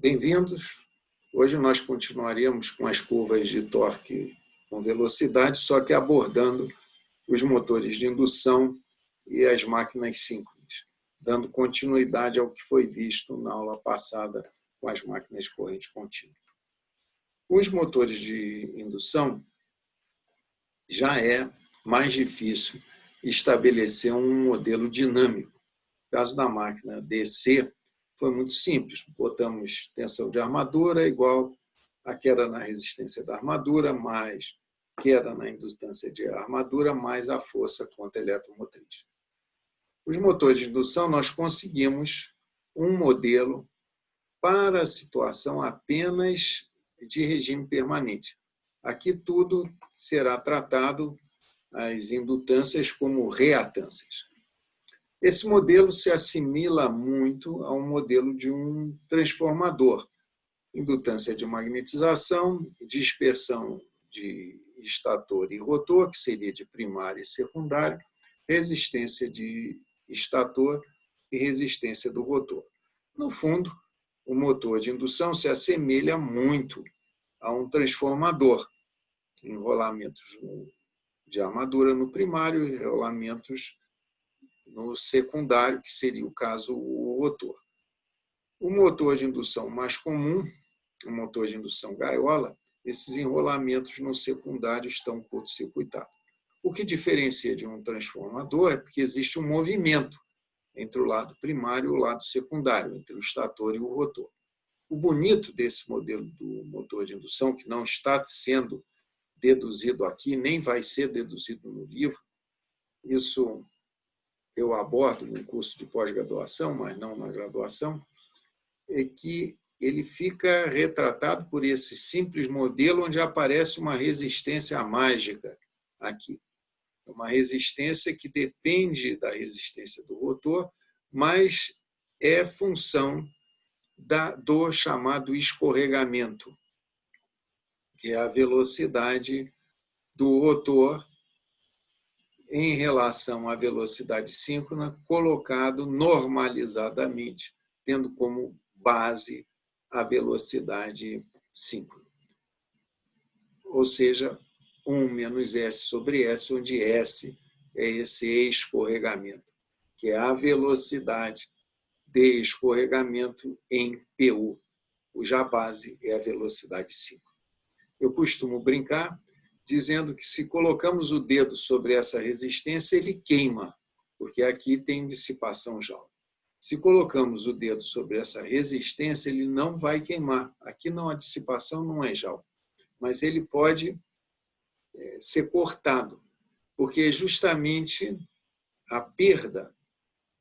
Bem-vindos. Hoje nós continuaremos com as curvas de torque com velocidade, só que abordando os motores de indução e as máquinas síncronas, dando continuidade ao que foi visto na aula passada com as máquinas de corrente contínua. Os motores de indução já é mais difícil estabelecer um modelo dinâmico. No caso da máquina DC, foi muito simples. Botamos tensão de armadura igual a queda na resistência da armadura, mais queda na indutância de armadura, mais a força contra a eletromotriz. Os motores de indução, nós conseguimos um modelo para a situação apenas de regime permanente. Aqui tudo será tratado, as indutâncias, como reatâncias. Esse modelo se assimila muito a um modelo de um transformador. Indutância de magnetização, dispersão de estator e rotor, que seria de primário e secundário, resistência de estator e resistência do rotor. No fundo, o motor de indução se assemelha muito a um transformador. Enrolamentos de armadura no primário e enrolamentos no secundário, que seria o caso o rotor. O motor de indução mais comum, o motor de indução gaiola, esses enrolamentos no secundário estão curto-circuitados. O que diferencia de um transformador é porque existe um movimento entre o lado primário e o lado secundário, entre o estator e o rotor. O bonito desse modelo do motor de indução, que não está sendo deduzido aqui, nem vai ser deduzido no livro, isso eu abordo no curso de pós-graduação, mas não na graduação, é que ele fica retratado por esse simples modelo onde aparece uma resistência mágica aqui. Uma resistência que depende da resistência do rotor, mas é função do chamado escorregamento, que é a velocidade do rotor em relação à velocidade síncrona, colocado normalizadamente, tendo como base a velocidade síncrona. Ou seja, 1 menos S sobre S, onde S é esse escorregamento, que é a velocidade de escorregamento em PU, cuja base é a velocidade síncrona. Eu costumo brincar dizendo que se colocamos o dedo sobre essa resistência, ele queima, porque aqui tem dissipação Joule. Se colocamos o dedo sobre essa resistência, ele não vai queimar. Aqui não, a dissipação não é Joule, mas ele pode ser cortado, porque justamente a perda,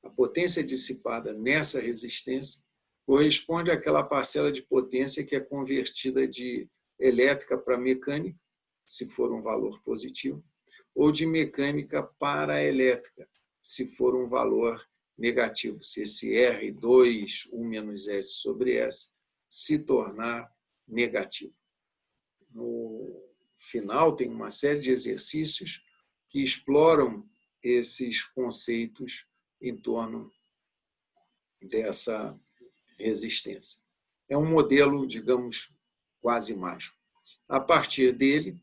a potência dissipada nessa resistência, corresponde àquela parcela de potência que é convertida de elétrica para mecânica, se for um valor positivo, ou de mecânica para elétrica, se for um valor negativo, se esse R2, 1 menos S sobre S, se tornar negativo. No final, tem uma série de exercícios que exploram esses conceitos em torno dessa resistência. É um modelo, digamos, quase mágico. A partir dele,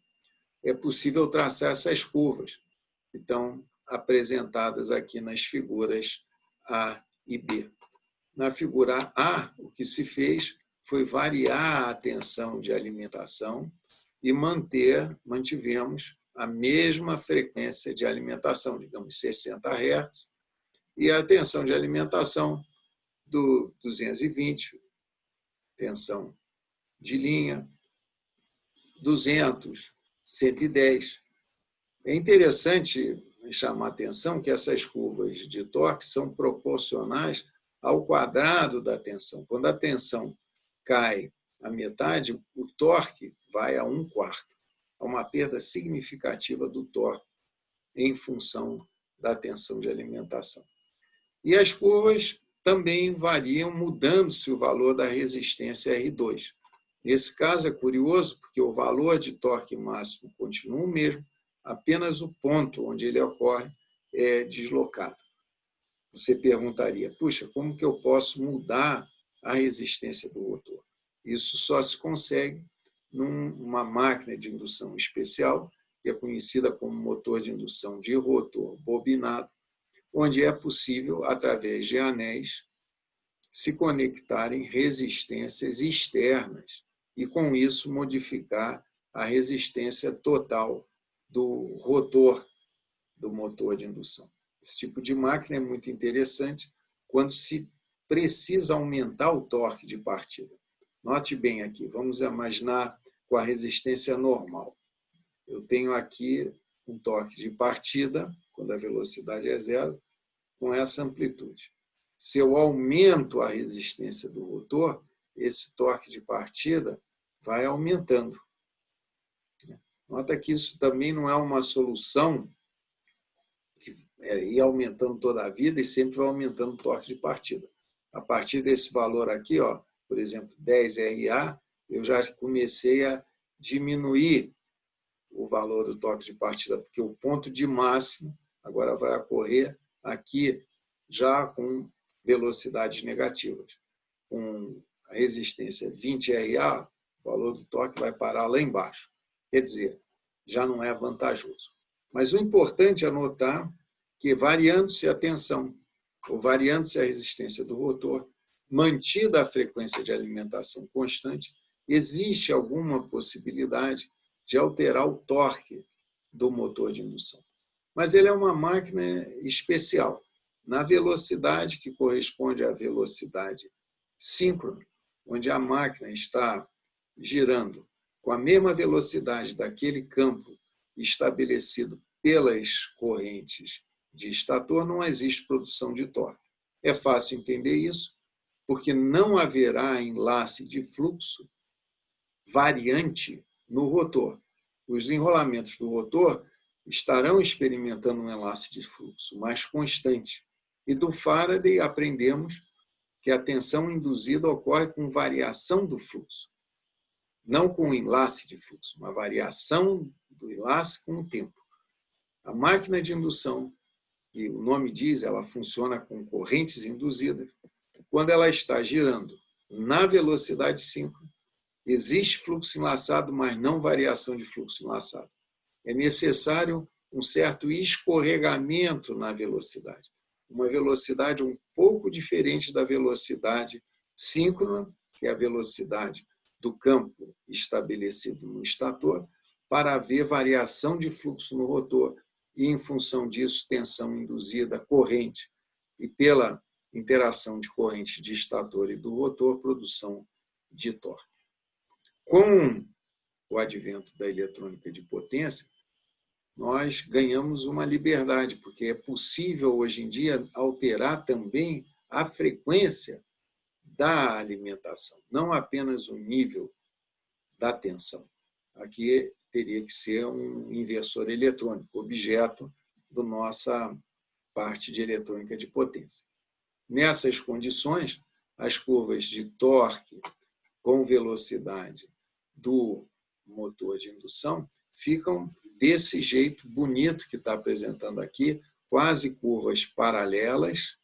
é possível traçar essas curvas que estão apresentadas aqui nas figuras A e B. Na figura A, o que se fez foi variar a tensão de alimentação e mantivemos a mesma frequência de alimentação, digamos 60 Hz, e a tensão de alimentação do 220, tensão de linha, 200, 110. É interessante chamar a atenção que essas curvas de torque são proporcionais ao quadrado da tensão. Quando a tensão cai à metade, o torque vai a 1/4. Há uma perda significativa do torque em função da tensão de alimentação. E as curvas também variam, mudando-se o valor da resistência R2. Nesse caso é curioso, porque o valor de torque máximo continua o mesmo, apenas o ponto onde ele ocorre é deslocado. Você perguntaria, puxa, como que eu posso mudar a resistência do rotor? Isso só se consegue numa máquina de indução especial, que é conhecida como motor de indução de rotor bobinado, onde é possível, através de anéis, se conectarem resistências externas e, com isso, modificar a resistência total do rotor do motor de indução. Esse tipo de máquina é muito interessante quando se precisa aumentar o torque de partida. Note bem aqui, vamos imaginar com a resistência normal. Eu tenho aqui um torque de partida, quando a velocidade é zero, com essa amplitude. Se eu aumento a resistência do rotor, esse torque de partida vai aumentando. Nota que isso também não é uma solução que ir aumentando toda a vida e sempre vai aumentando o torque de partida. A partir desse valor aqui, ó, por exemplo, 10 RA, eu já comecei a diminuir o valor do torque de partida, porque o ponto de máximo agora vai ocorrer aqui já com velocidades negativas. Com a resistência 20 RA, o valor do torque vai parar lá embaixo. Quer dizer, já não é vantajoso. Mas o importante é notar que, variando-se a tensão ou variando-se a resistência do rotor, mantida a frequência de alimentação constante, existe alguma possibilidade de alterar o torque do motor de indução. Mas ele é uma máquina especial. Na velocidade que corresponde à velocidade síncrona, onde a máquina está girando com a mesma velocidade daquele campo estabelecido pelas correntes de estator, não existe produção de torque. É fácil entender isso, porque não haverá enlace de fluxo variante no rotor. Os enrolamentos do rotor estarão experimentando um enlace de fluxo mais constante. E do Faraday aprendemos que a tensão induzida ocorre com variação do fluxo, não com enlace de fluxo, uma variação do enlace com o tempo. A máquina de indução, que o nome diz, ela funciona com correntes induzidas. Quando ela está girando na velocidade síncrona, existe fluxo enlaçado, mas não variação de fluxo enlaçado. É necessário um certo escorregamento na velocidade. Uma velocidade um pouco diferente da velocidade síncrona, que é a velocidade do campo estabelecido no estator, para haver variação de fluxo no rotor e, em função disso, tensão induzida, corrente, e pela interação de corrente de estator e do rotor, produção de torque. Com o advento da eletrônica de potência, nós ganhamos uma liberdade, porque é possível, hoje em dia, alterar também a frequência da alimentação, não apenas o nível da tensão. Aqui teria que ser um inversor eletrônico, objeto da nossa parte de eletrônica de potência. Nessas condições, as curvas de torque com velocidade do motor de indução ficam desse jeito bonito que está apresentando aqui, quase curvas paralelas.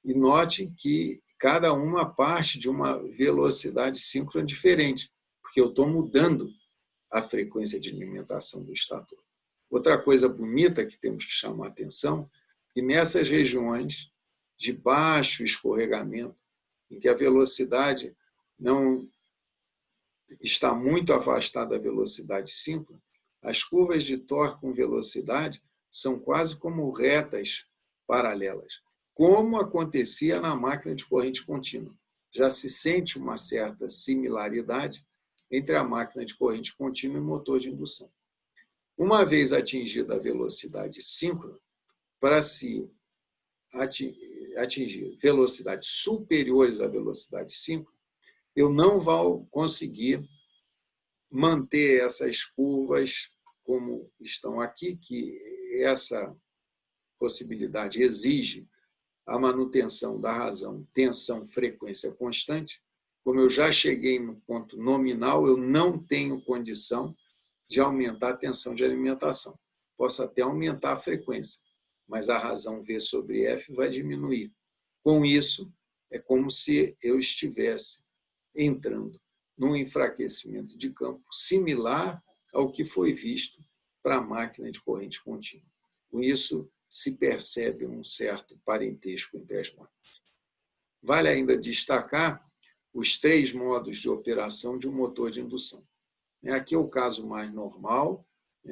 E note que cada uma parte de uma velocidade síncrona diferente, porque eu estou mudando a frequência de alimentação do estator. Outra coisa bonita que temos que chamar a atenção é que nessas regiões de baixo escorregamento, em que a velocidade não está muito afastada da velocidade síncrona, as curvas de torque com velocidade são quase como retas paralelas, como acontecia na máquina de corrente contínua. Já se sente uma certa similaridade entre a máquina de corrente contínua e o motor de indução. Uma vez atingida a velocidade síncrona, para se atingir velocidades superiores à velocidade síncrona, eu não vou conseguir manter essas curvas como estão aqui, que essa possibilidade exige a manutenção da razão tensão, frequência constante. Como eu já cheguei no ponto nominal, eu não tenho condição de aumentar a tensão de alimentação. Posso até aumentar a frequência, mas a razão V sobre F vai diminuir. Com isso, é como se eu estivesse entrando num enfraquecimento de campo similar ao que foi visto para a máquina de corrente contínua. Com isso, se percebe um certo parentesco entre as máquinas. Vale ainda destacar os 3 modos de operação de um motor de indução. Aqui é o caso mais normal,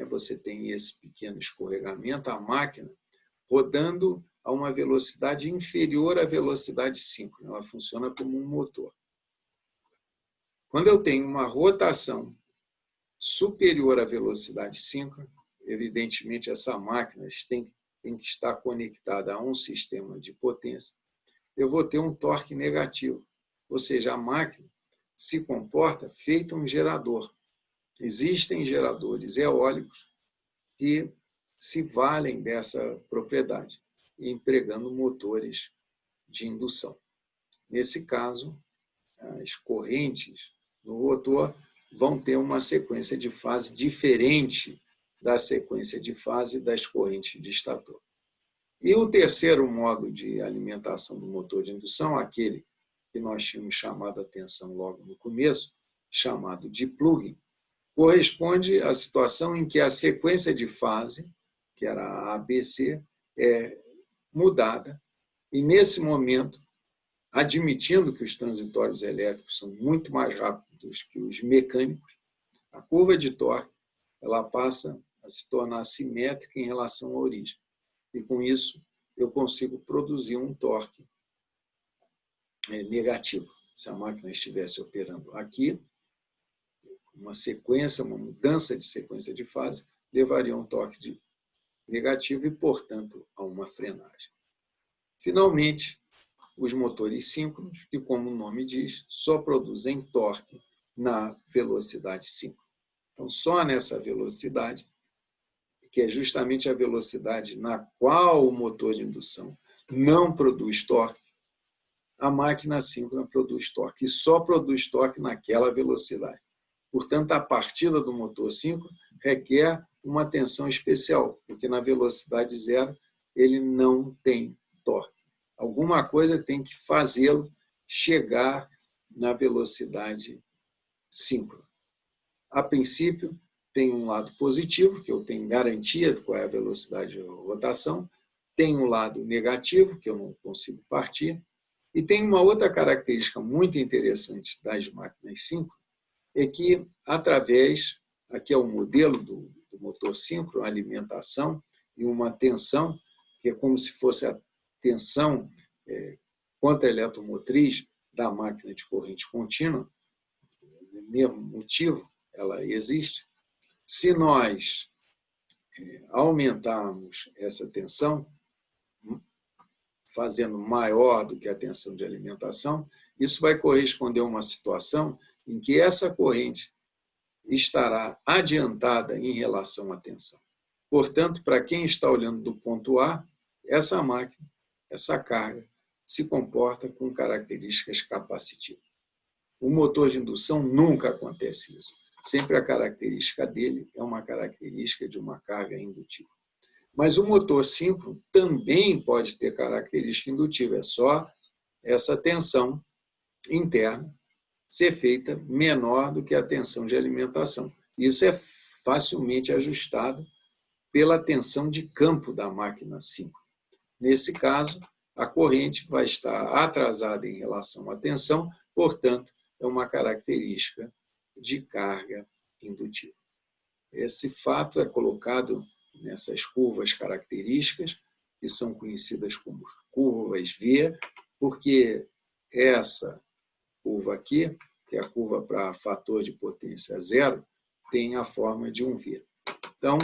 você tem esse pequeno escorregamento, a máquina rodando a uma velocidade inferior à velocidade síncrona, ela funciona como um motor. Quando eu tenho uma rotação superior à velocidade síncrona, evidentemente essa máquina tem que estar conectada a um sistema de potência, eu vou ter um torque negativo, ou seja, a máquina se comporta feito um gerador. Existem geradores eólicos que se valem dessa propriedade, empregando motores de indução. Nesse caso, as correntes no rotor vão ter uma sequência de fase diferente da sequência de fase das correntes de estator. E o terceiro modo de alimentação do motor de indução, aquele que nós tínhamos chamado a atenção logo no começo, chamado de plugin, corresponde à situação em que a sequência de fase, que era a ABC, é mudada, e nesse momento, admitindo que os transitórios elétricos são muito mais rápidos que os mecânicos, a curva de torque ela passa a se tornar simétrica em relação à origem. E, com isso, eu consigo produzir um torque negativo. Se a máquina estivesse operando aqui, uma sequência, uma mudança de sequência de fase, levaria a um torque negativo e, portanto, a uma frenagem. Finalmente, os motores síncronos, que, como o nome diz, só produzem torque na velocidade síncrona. Então, só nessa velocidade, que é justamente a velocidade na qual o motor de indução não produz torque, a máquina síncrona produz torque, e só produz torque naquela velocidade. Portanto, a partida do motor síncrono requer uma atenção especial, porque na velocidade zero ele não tem torque. Alguma coisa tem que fazê-lo chegar na velocidade síncrona. A princípio, tem um lado positivo, que eu tenho garantia de qual é a velocidade de rotação, tem um lado negativo, que eu não consigo partir, e tem uma outra característica muito interessante das máquinas síncronas, é que, através, aqui é o modelo do motor síncrono, alimentação e uma tensão, que é como se fosse a tensão contra-eletromotriz da máquina de corrente contínua, mesmo motivo, ela existe. Se nós aumentarmos essa tensão, fazendo maior do que a tensão de alimentação, isso vai corresponder a uma situação em que essa corrente estará adiantada em relação à tensão. Portanto, para quem está olhando do ponto A, essa máquina, essa carga, se comporta com características capacitivas. O motor de indução nunca acontece isso. Sempre a característica dele é uma característica de uma carga indutiva. Mas o motor síncrono também pode ter característica indutiva, é só essa tensão interna ser feita menor do que a tensão de alimentação. Isso é facilmente ajustado pela tensão de campo da máquina síncrona. Nesse caso, a corrente vai estar atrasada em relação à tensão, portanto, é uma característica de carga indutiva. Esse fato é colocado nessas curvas características, que são conhecidas como curvas V, porque essa curva aqui, que é a curva para fator de potência zero, tem a forma de um V. Então,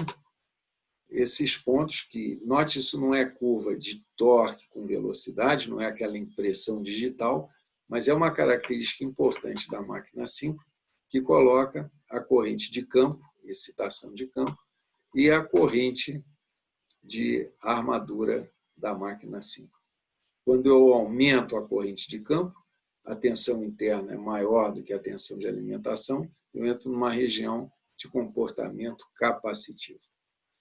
esses pontos que, note, isso não é curva de torque com velocidade, não é aquela impressão digital, mas é uma característica importante da máquina síncrona, que coloca a corrente de campo, excitação de campo, e a corrente de armadura da máquina síncrona. Quando eu aumento a corrente de campo, a tensão interna é maior do que a tensão de alimentação, eu entro numa região de comportamento capacitivo.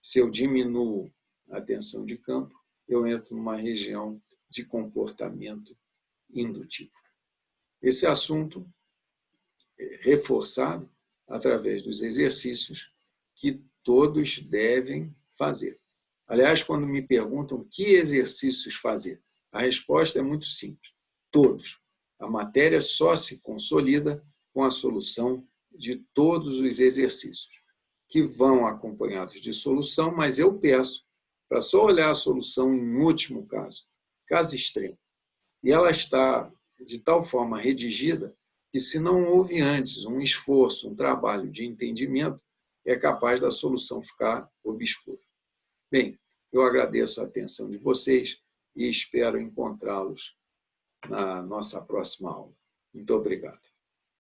Se eu diminuo a tensão de campo, eu entro numa região de comportamento indutivo. Esse assunto reforçado através dos exercícios que todos devem fazer. Aliás, quando me perguntam que exercícios fazer, a resposta é muito simples: todos. A matéria só se consolida com a solução de todos os exercícios, que vão acompanhados de solução, mas eu peço para só olhar a solução em último caso, caso extremo. E ela está de tal forma redigida que, se não houve antes um esforço, um trabalho de entendimento, é capaz da solução ficar obscura. Bem, eu agradeço a atenção de vocês e espero encontrá-los na nossa próxima aula. Muito obrigado.